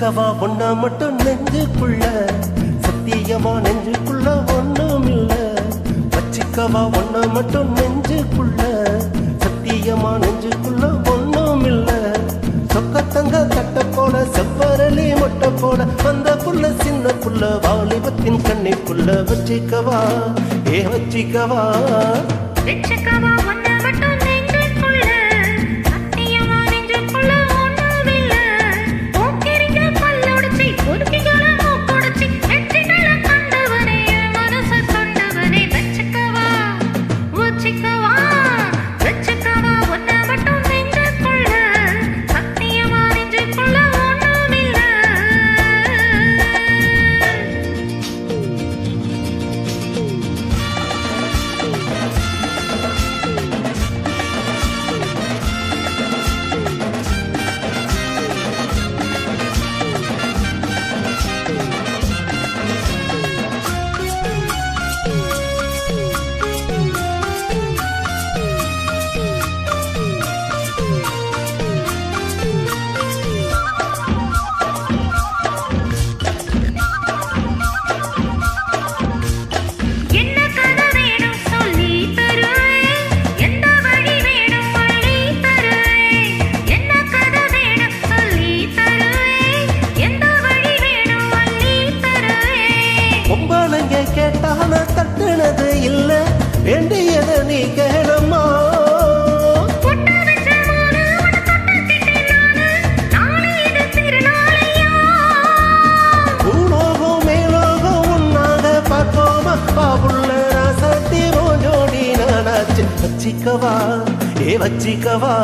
வச்சிக்கவா ஒன்னா மட்டும் நெஞ்சுக்குள்ள, சத்தியமா நெஞ்சுக்குள்ள ஒண்ணும் இல்ல. வச்சிக்கவா ஒன்னா மட்டும் நெஞ்சுக்குள்ள, சத்தியமா நெஞ்சுக்குள்ள ஒண்ணும் இல்ல. சொக்கத்தங்க தட்ட போல செவ்வரளி மொட்டை போல அந்த புள்ள சின்ன புள்ள வாலிபத்தின் கண்ணிக்குள்ள. வச்சிக்கவா வச்சிக்கவா வச்சிக்கவா ஒன்னா மட்டும் நெஞ்சுக்குள்ள, சத்தியமா நெஞ்சுக்குள்ள ஒண்ணும் இல்ல. போக்கிரிங்க பல்லொடிச்சி பொறுக்கிகள மூக்கொடிச்சி வெற்றிகள கண்டவனே மனச கொண்டவனே. வச்சிக்கவா வச்சிக்கவா வச்சிக்கவா ஒன்னா மட்டும் நெஞ்சுக்குள்ள, சத்தியமா நெஞ்சுக்குள்ள ஒண்ணும் இல்ல. கேட்டான தட்டுனது இல்ல, வேண்டியத நீ கேளம்மா. பூலோகம் மேலோகம் உன்னாக பார்ப்போமா, பாபுள்ள ராசாத்தி மோஜோடி நானாச்சு. வச்சிக்கவா வச்சிக்கவா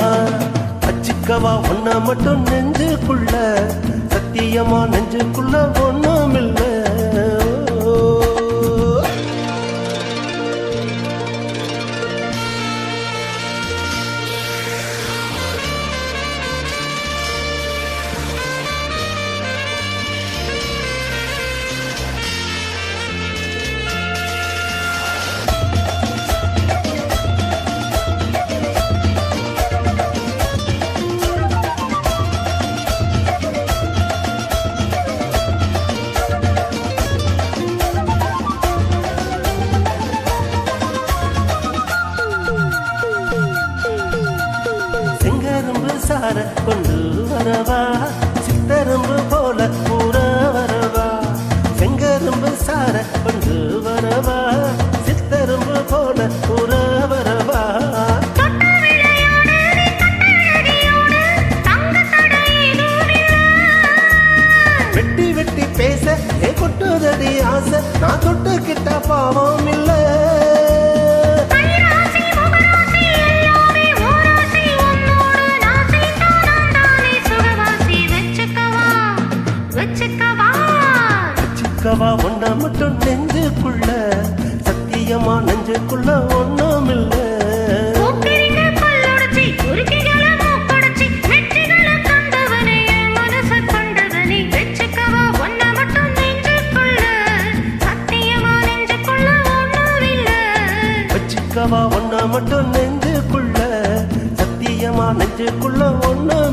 வச்சிக்கவா ஒன்னா மட்டும் நெஞ்சுக்குள்ள, சத்தியமா நெஞ்சுக்குள்ள ஒண்ணும் இல்ல. சார கொண்டு வரவா, சித்தரும்பு போல கூற வரவா. செங்கரும்பு சார கொண்டு வரவா, சித்தரும்பு போல கூற வரவா. வெட்டி வெட்டி பேச கொட்டுதடி ஆசை, நான் தொட்டுக்கிட்ட பாவம் இல்ல. வச்சிக்கவா ஒன்னா மட்டும் நெஞ்சுக்குள்ள, சத்தியமா நெஞ்சுக்குள்ள ஒண்ணும் இல்ல. போக்கிரிங்க பல்லொடிச்சி பொறுக்கிகள மூக்கொடிச்சி வெற்றிகள கண்டவனே மனச கொண்டவனே. வச்சிக்கவா ஒன்னா மட்டும் நெஞ்சுக்குள்ள, சத்தியமா நெஞ்சுக்குள்ள ஒண்ணும் இல்ல. வச்சிக்கவா ஒன்னா மட்டும் நெஞ்சுக்குள்ள, சத்தியமா நெஞ்சுக்குள்ள ஒண்ணும்